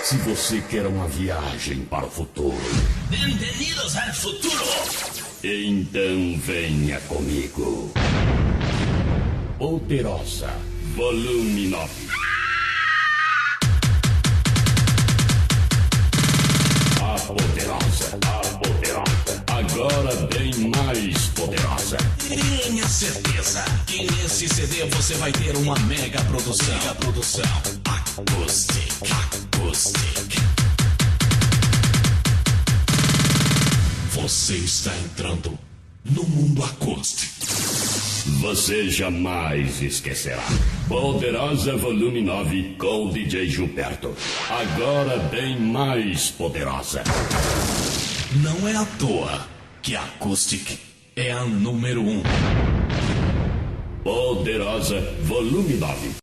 Se você quer uma viagem para o futuro, Bem-vindos ao futuro. Então venha comigo. Poderosa, volume 9. A poderosa, agora bem mais poderosa. Tenha certeza que nesse CD você vai ter uma mega produção. Acoustic. Você está entrando no mundo acústico. Você jamais esquecerá. Poderosa volume 9 com o DJ Gilberto. Agora bem mais poderosa. Não é à toa que a Acoustic é a número 1. Poderosa volume 9.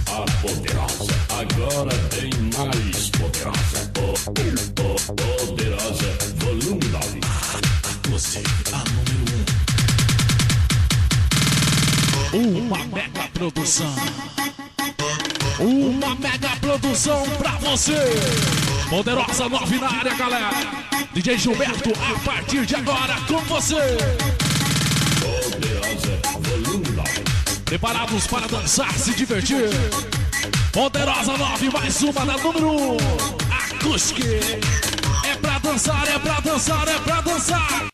A poderosa, agora bem mais poderosa. Poderosa volume 9. Acoustic, a número 1. Uma mega produção. Uma mega produção pra você. Poderosa 9 na área, galera. DJ Gilberto, a partir de agora, com você. Poderosa volume 9. Preparados para dançar, se divertir. Poderosa 9, mais uma da número 1. Acoustic. É pra dançar, é pra dançar, é pra dançar.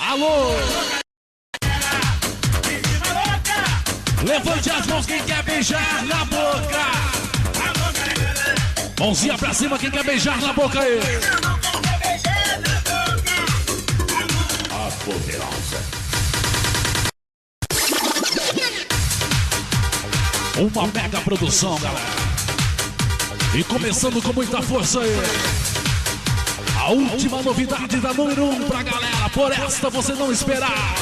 Alô! Levante as mãos quem quer beijar na boca. Mãozinha pra cima quem quer beijar na boca aí. A poderosa. Uma mega produção, galera. E começando com muita força aí. A última novidade da número 1 pra galera. Por esta você não esperava.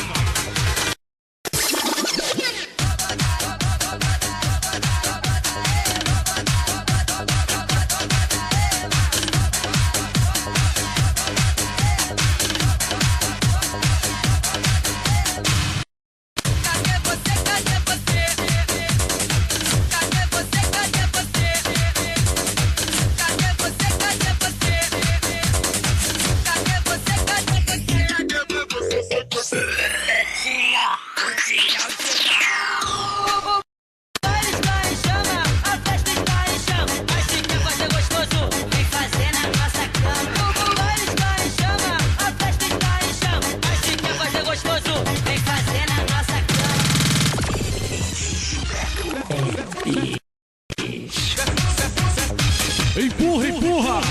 Empurra, empurra!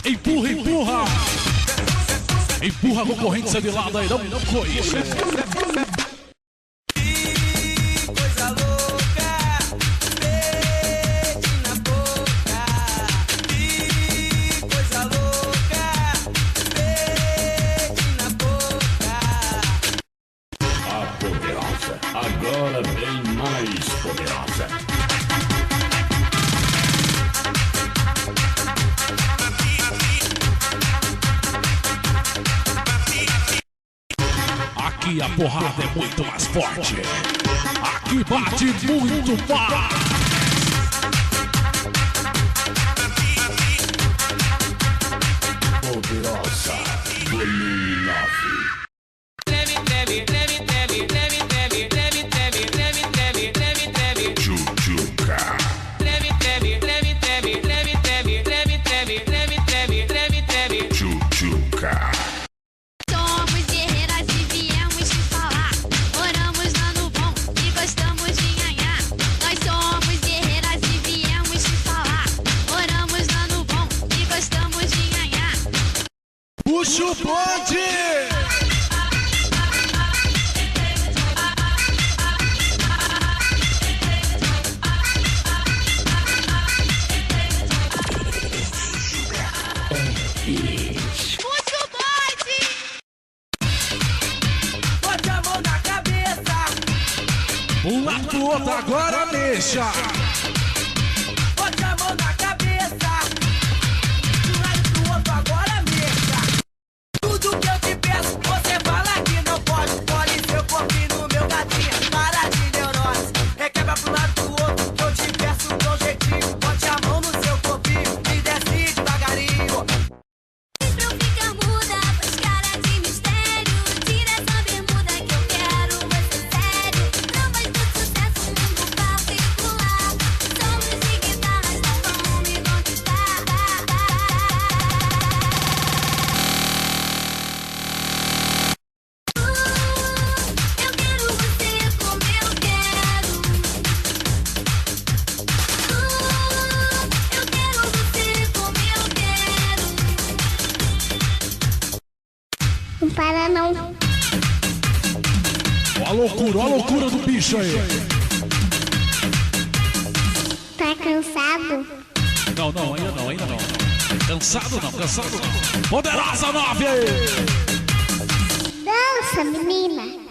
Empurra, empurra! Empurra a concorrência de lado aí, não corrija. Coisa louca, beijo na boca. Coisa louca, beijo na boca. A poderosa, agora bem mais poderosa. Aqui a porrada é muito mais forte. Aqui bate muito mais. Poderosa volume 9. Jujuca. Jujuca. Somos guerreiras e viemos te falar. Oramos dando bom, bonde. Bote a mão na cabeça. Um lado pro outro, agora mexa. Bote a mão na cabeça. De um lado pro outro, agora mexa. Tudo que eu te peço, você fala que não pode. Pode seu corpinho no meu gatinho. Para de neurose. Requebra pro lado pro outro, que eu te peço com jeitinho. Bote a mão no seu corpinho e desce devagarinho. Pra eu ficar muda, faz cara de mistério. Tira essa bermuda que eu quero você sério. Não faz muito sucesso no mundo particular. Solos de guitarras não vão me conquistar. Eu quero você como eu quero. Eu quero você como eu quero. Não para não. Ó a loucura do bicho aí. Tá cansado? Não, ainda não. Cansado não. Poderosa 9 aí. Dança, menina.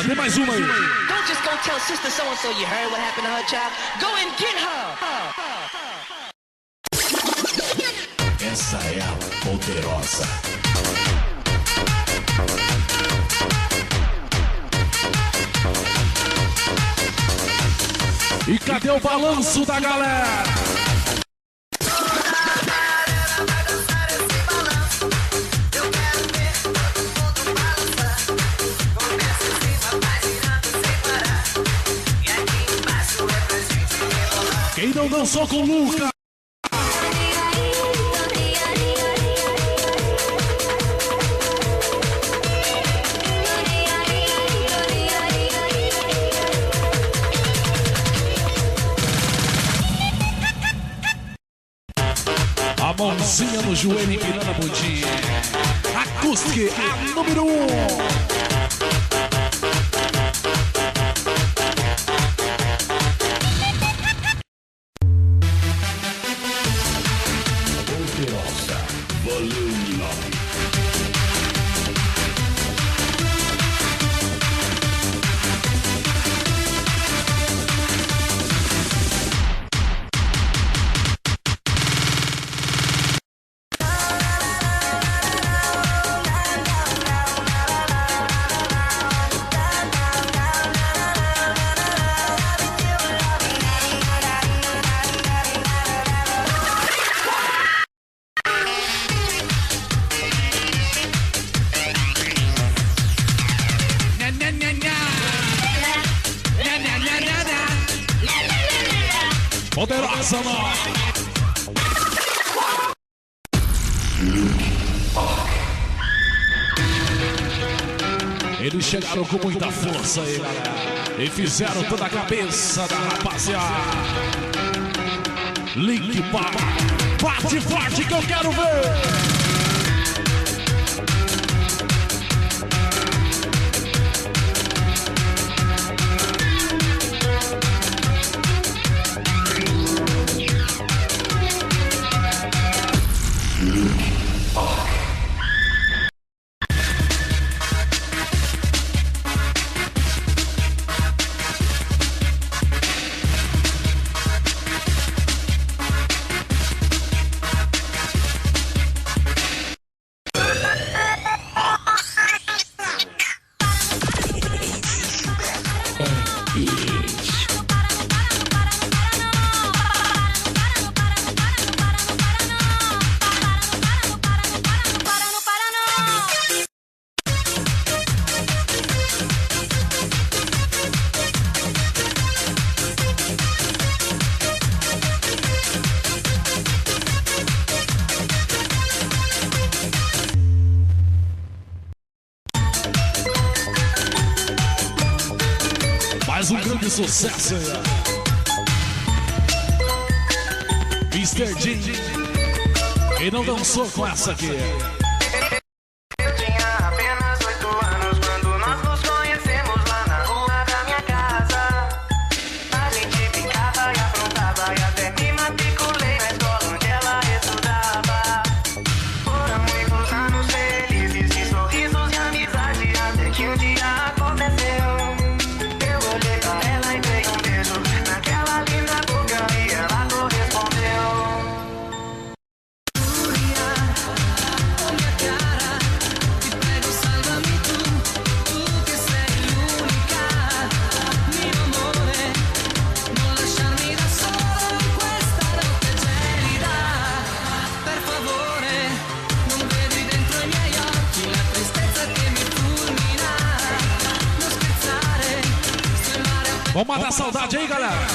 Tem mais uma aí. Don't just go tell sister so-and-so you heard what happened to her child. Go and get her. Essa é a poderosa. E cadê o balanço da galera? Quem não dançou com o Luca? A mãozinha no joelho empinando a bundinha. Acústica, a número 1. Poderosa. Volume 9. Poderosa 9. Eles chegaram com muita força aí, galera. E fizeram toda a cabeça da rapaziada. Link Park. Bate forte que eu quero ver. sucesso. Mr. Jim. Quem não dançou com essa aqui? Eu tinha apenas 8 anos quando nós nos conhecemos lá na rua da minha casa. A gente brincava e aprontava e até me matriculei na escola onde ela estudava. Foram muitos anos felizes de sorrisos e amizade até que um dia aconteceu. Eu olhei pra ela e dei um beijo naquela linda boca e ela correspondeu. Vamos matar a saudade aí, galera.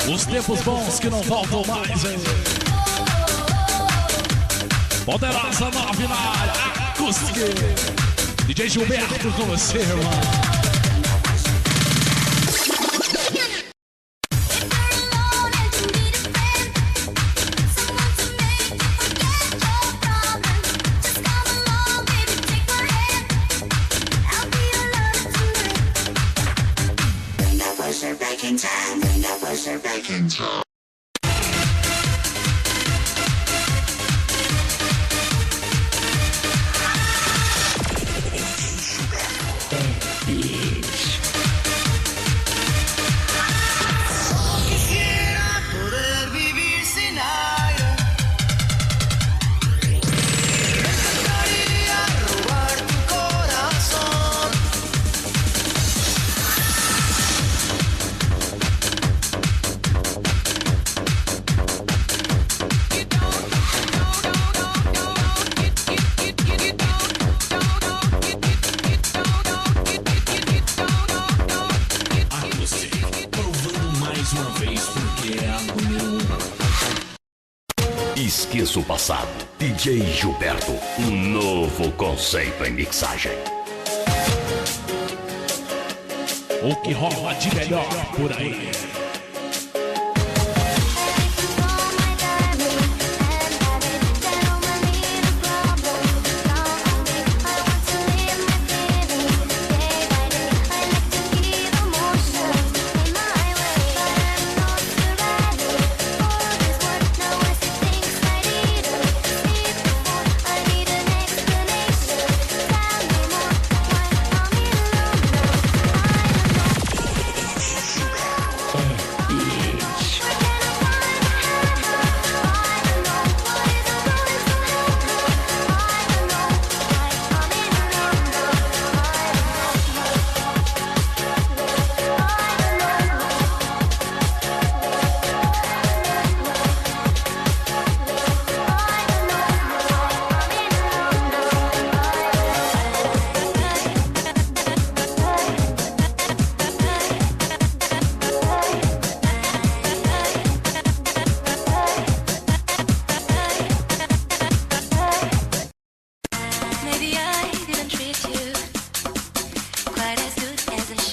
Os tempos bons que não voltam mais, hein? Poderosa 9 na área, acústica. DJ Gilberto com você, irmão. Poder vivir sin aire. Intentaría robar tu corazón. Acústica, provando mais uma vez porque é a número 1. Esqueça o passado. DJ Gilberto, um novo conceito em mixagem. O que rola de melhor por aí.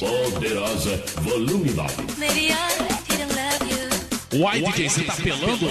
Poderosa, volume 9. Uai, DJ, você tá pelando?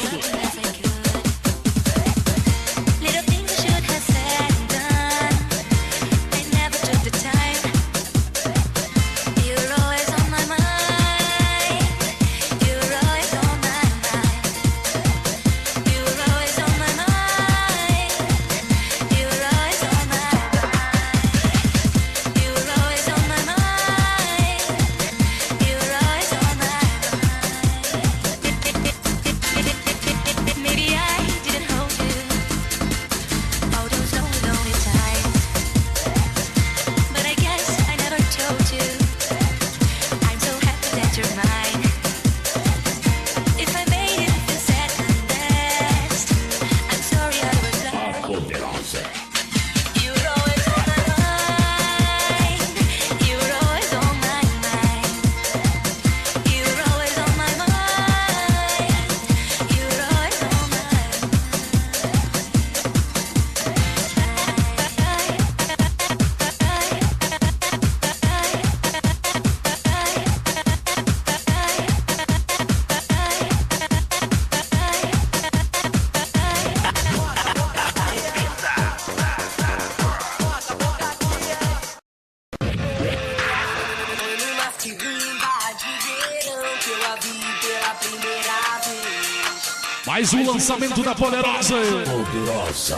Mais um lançamento da Poderosa. Poderosa,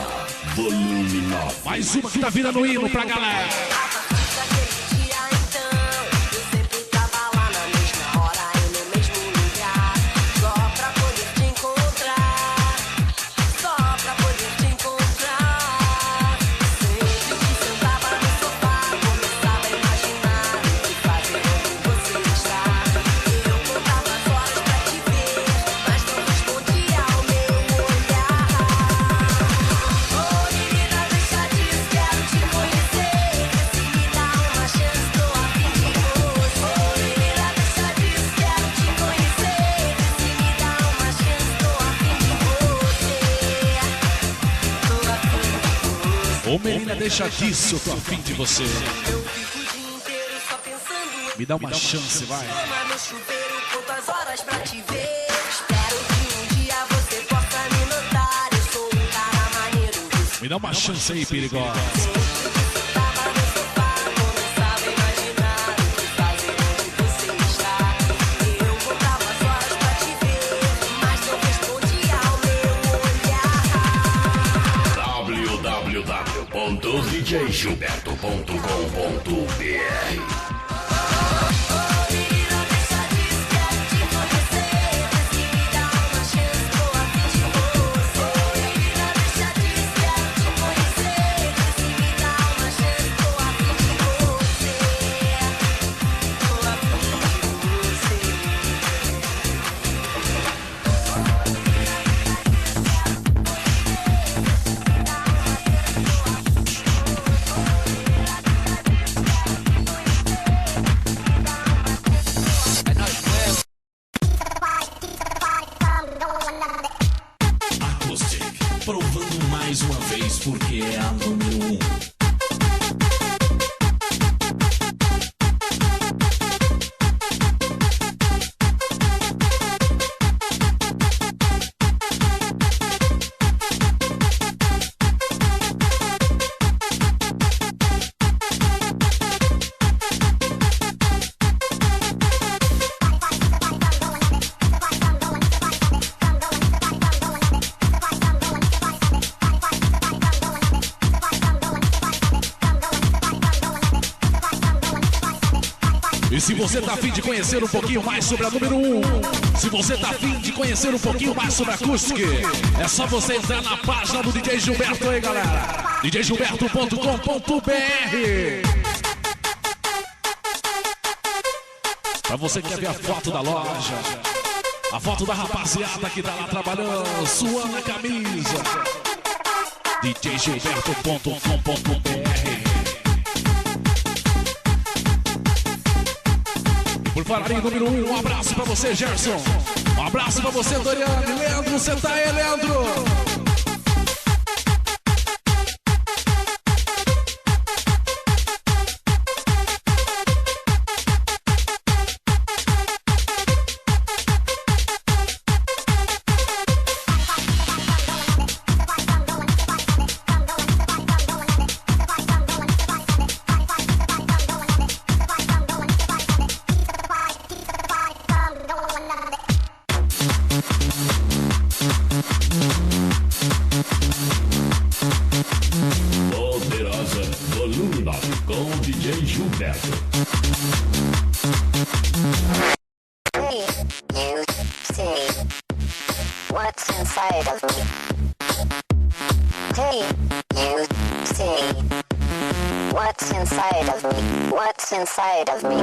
volume 9. Mais uma que tá virando hino pra galera. Daquele dia então, eu sempre tava lá na mesma hora e no mesmo lugar, só pra poder te encontrar, só pra poder te encontrar. Sempre que sentava no sofá, começava a imaginar o que fazer onde você está. Eu contava as horas pra te ver, mas não respondia ao meu olhar. Oh, menina, deixa disso, quero te conhecer. Se me dá uma chance, tô a fim de você. Oh, menina, deixa disso, quero te conhecer. Se me dá uma chance, tô a fim de você. Tô a fim de você. Ô menina, deixa disso, eu tô afim de você. Eu fico o dia inteiro só pensando em Me dá uma chance, vai. cama no chuveiro, conto as horas pra te ver. Espero que um dia você possa me notar. Eu sou um cara maneiro. Me dá uma chance aí, perigosa. Tava no sofá, começava a imaginar o que fazer onde você está. Eu contava as horas pra te ver, mas não respondia ao meu olhar. www.djgilberto.com.br Menina, deixa disso, quero te conhecer. Se me dá uma chance, tô a fim de você. Menina, deixa disso, quero te conhecer. Se me dá uma chance, tô a fim de você. Tô a fim de você. Acoustic, provando mais uma vez porque é a número 1. E se você tá afim de conhecer um pouquinho mais sobre a número 1, se você tá afim de conhecer um pouquinho mais sobre a Acoustic, é só você entrar na página do DJ Gilberto aí, galera. djgilberto.com.br. Pra você que quer ver a foto da loja, a foto da rapaziada que tá lá trabalhando, suando a camisa. djgilberto.com.br. Por falar em número 1, um abraço pra você, Gerson. Um abraço pra você, Doriane. Leandro, você tá aí, Leandro? Poderosa, volume 9, com o DJ Gilberto. Hey, you see what's inside of me? Hey, you see what's inside of me? What's inside of me?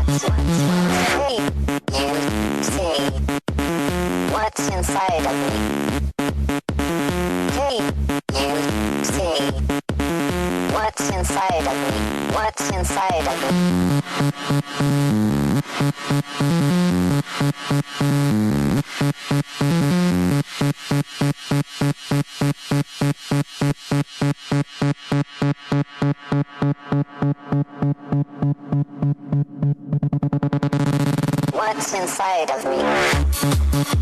Hey, you see what's inside of me? Hey, you see what's inside of me? What's inside of me? What's inside of me? What's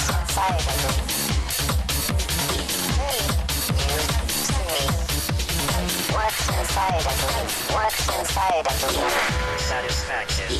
inside of me? What's inside of me? What's inside of me? Satisfaction.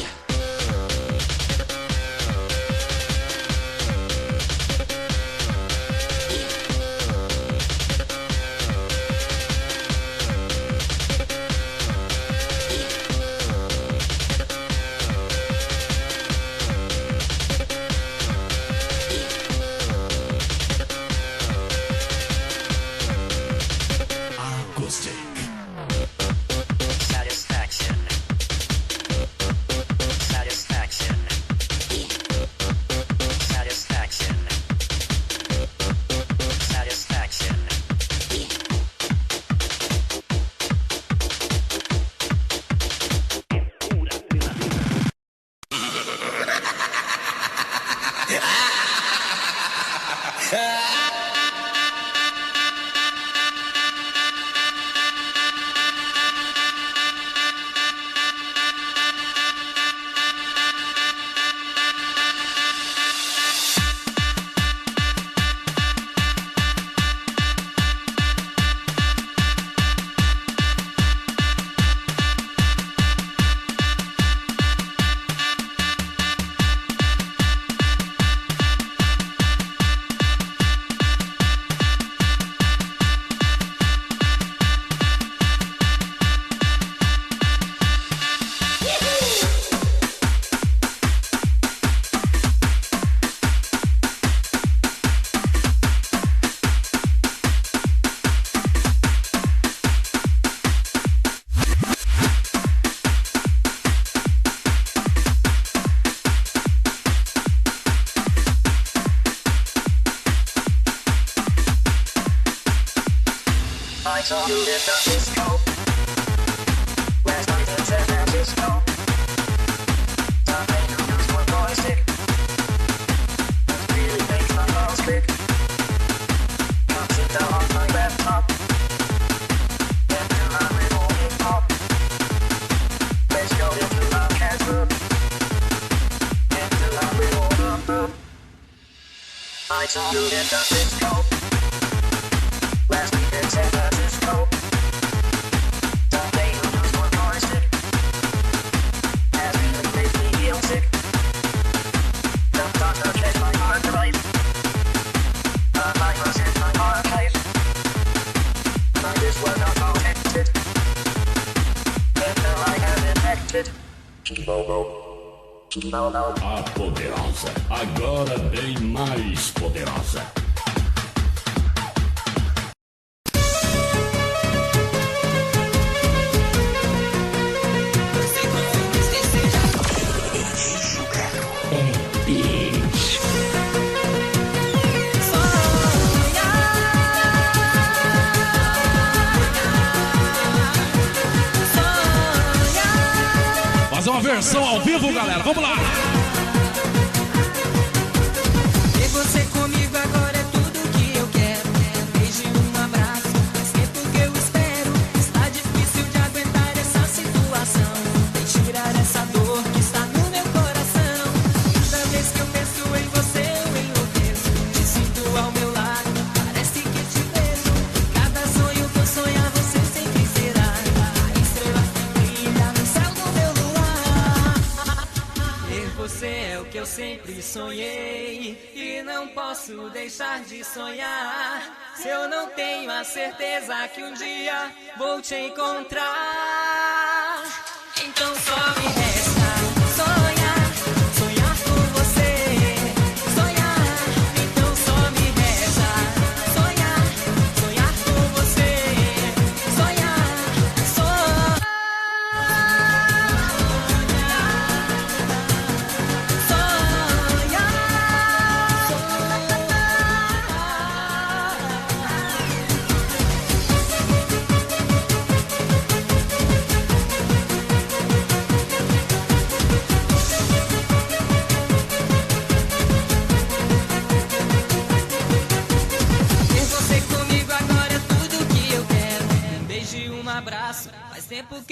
Satisfaction. Satisfaction. Satisfaction. Satisfaction. I saw you in the disco. Last night in San Francisco. The way you use your joystick really makes my balls kick. Come sit down on my laptop and do my little hip hop. Let's go into my cat room and do my little rumba. I saw you in the disco. Last week in San Francisco. The way you use your joystick has really made me feel sick. The doctor checked my heart right. The virus in my archive. But this was not protected. And now I have infected. A poderosa, agora bem mais poderosa. Fazer uma versão ao vivo, galera. Vamos lá. E você comigo agora é tudo que eu quero. Um beijo e um abraço, faz tempo que eu espero. Está difícil de aguentar essa situação. Vem tirar essa dor que está no meu coração. Toda vez que eu penso em você eu enlouqueço. Te sinto ao meu lado, parece que te vejo. Cada sonho que eu sonhar você sempre será a estrela que brilha no céu do meu luar. Ter você é o que eu sempre sonhei e não posso deixar de sonhar. Se eu não tenho a certeza que um dia vou te encontrar, então só me resta sonhar, sonhar com você, sonhar. Então só me resta sonhar, sonhar com você, sonhar, sonhar.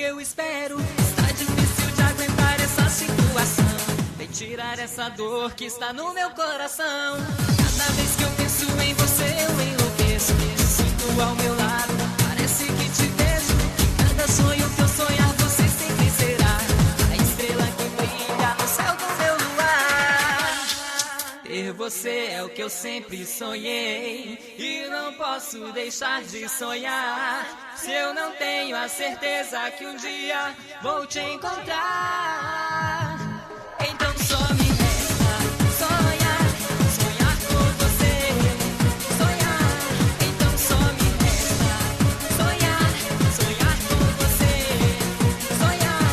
eu espero. Está difícil de aguentar essa situação. Vem tirar essa dor que está no meu coração. Cada vez que eu penso em você eu enlouqueço. Sinto ao meu lado, parece que te vejo. Cada sonho que eu sonhar você sempre será a estrela que brilha no céu do meu luar. Ter você é o que eu sempre sonhei e não posso deixar de sonhar. Se eu não tenho a certeza que um dia vou te encontrar, então só me resta sonhar, sonhar com você, sonhar. Então só me resta sonhar, sonhar com você, sonhar,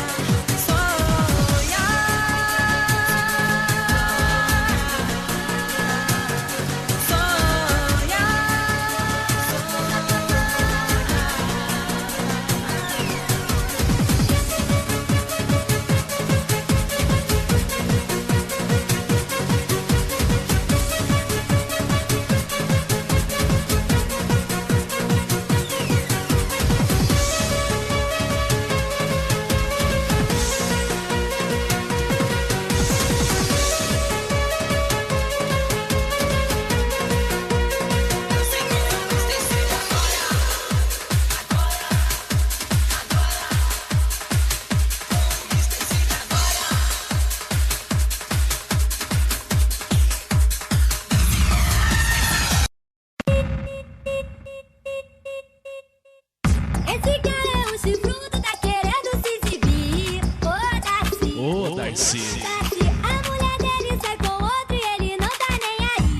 Esse cara é um chifrudo, tá querendo se exibir. Ô, Darcy. Darcy. Darcy, a mulher dele sai com outro e ele não tá nem aí.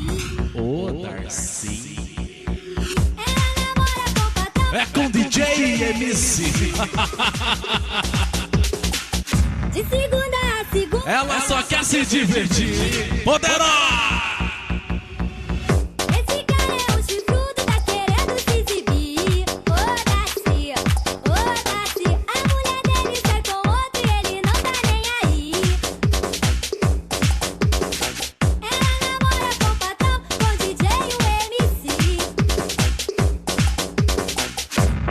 Ô, Darcy. Ela namora com o patrão. É com DJ MC. De segunda a segunda. Ela só quer se divertir. Poderosa! Esse cara é um chifrudo, tá querendo se exibir. Ô, Darcy, a mulher dele sai com outro e ele não tá nem aí. Ela namora com o patrão, com o DJ e o MC.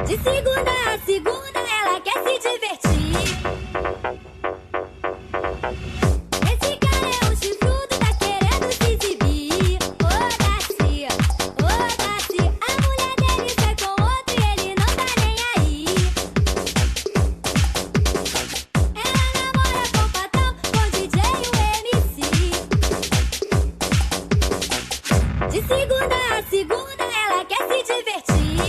De segunda a segunda ela quer se divertir. Esse cara é um chifrudo, tá querendo se exibir. Ô, Darcy, a mulher dele sai com outro e ele não tá nem aí. Ela namora com o patrão, com o DJ e o MC. De segunda a segunda ela quer se divertir.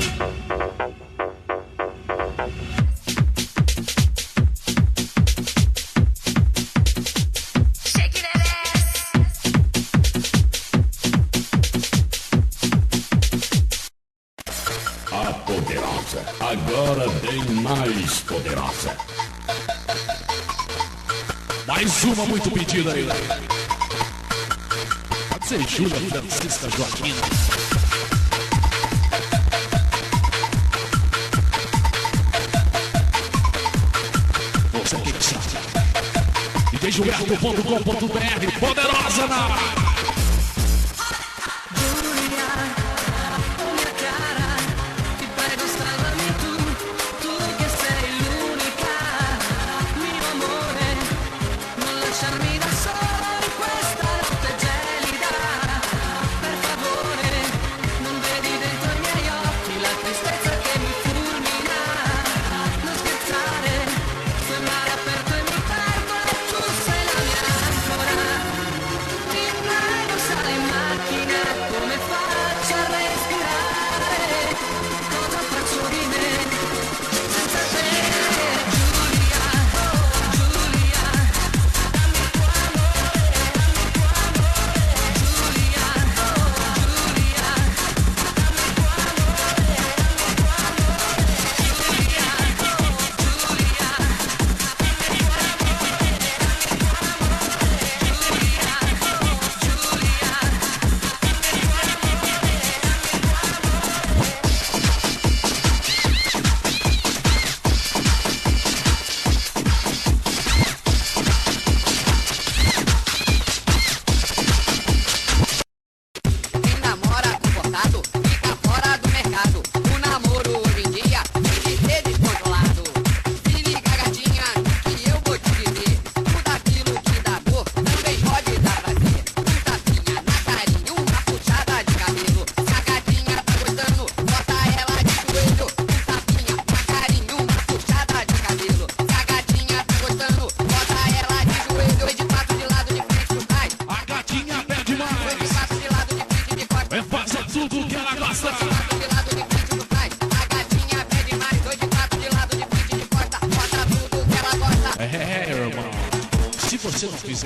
Shake that ass. A poderosa, agora bem mais poderosa. Mais uma muito pedida aí. Pode ser Júlia Francisca Joaquina. Você que sabe. DJGilberto.com.br. Poderosa na área. Minha cara, que vai gostar de mim tu que sei l'unica. Mio amore, non lasciarmi da solo in questa notte gelida. Per favore, non vedi dentro i miei occhi la tristezza che mi fulmina. Non scherzare, sul mare aperto e mi perdo e tu sei la mia ancora.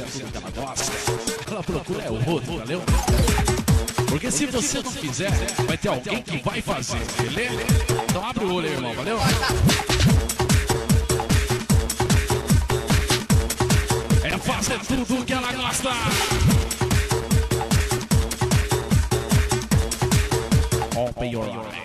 é tudo que ela gosta. Ela procura é o outro, valeu? Porque se você não fizer, vai ter alguém que vai fazer, beleza? Então abre o olho aí, irmão, valeu? É fazer tudo que ela gosta. Open your eyes.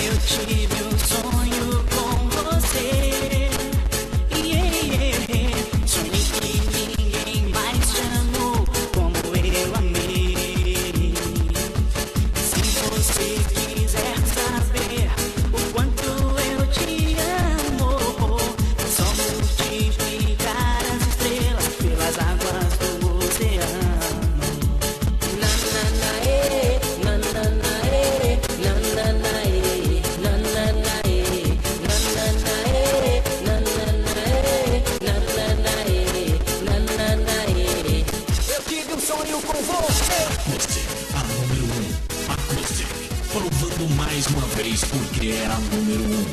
Eu tive um sonho com você. Sonhei que ninguém mais te amou como eu amei. Se você quiser saber o quanto eu te amo, é só multiplicar as estrelas pelas águas do oceano. Provando mais uma vez porque é a número 1.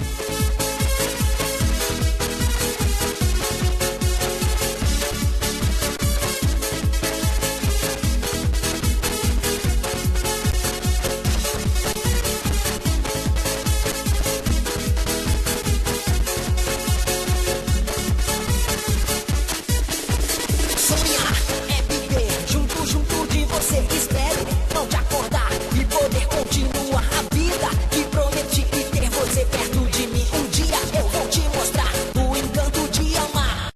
Sonhar é viver junto de você. Espero não te acordar e poder continuar a vida que prometi e ter você perto de mim. Um dia eu vou te mostrar o encanto de amar.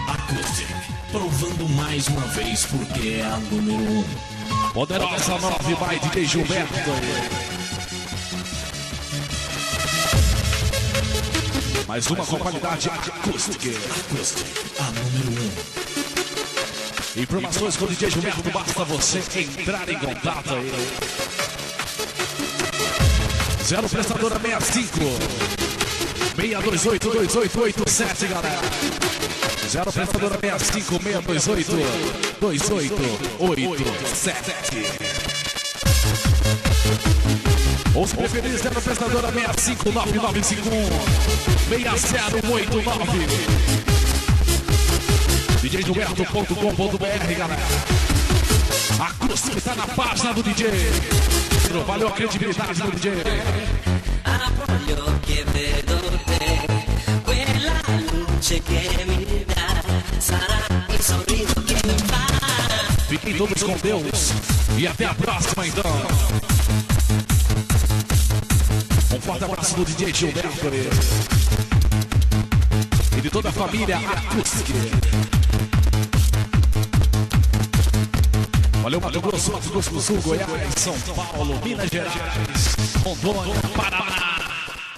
Acoustic, provando mais uma vez porque é a número 1. Poderosa 9 by DJ Gilberto. Mais uma com qualidade acústica. Acoustic, a número 1. Informações com o DJ Gilberto, basta você entrar em contato aí. 0 prestadora 65 628 2887, galera. 0 prestadora 65 628 2887. Ou se preferir, 0 prestadora 65 9951 6089. DJGilberto.com.br, galera. A acústica tá na página do DJ. Valeu a credibilidade do DJ. Voglio chiederti quella luce che mi dà, sarà il sorriso che mi fa. Fiquem todos com Deus. E até a próxima, então. Um forte abraço do DJ Gilberto e de toda a família acústica. Valeu, Mato Grosso, Mato Grosso do Sul, Goiás, São Paulo, Minas Gerais, Rondônia, Paraná.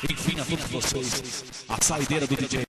Enfim, a todos vocês, a saideira do DJ.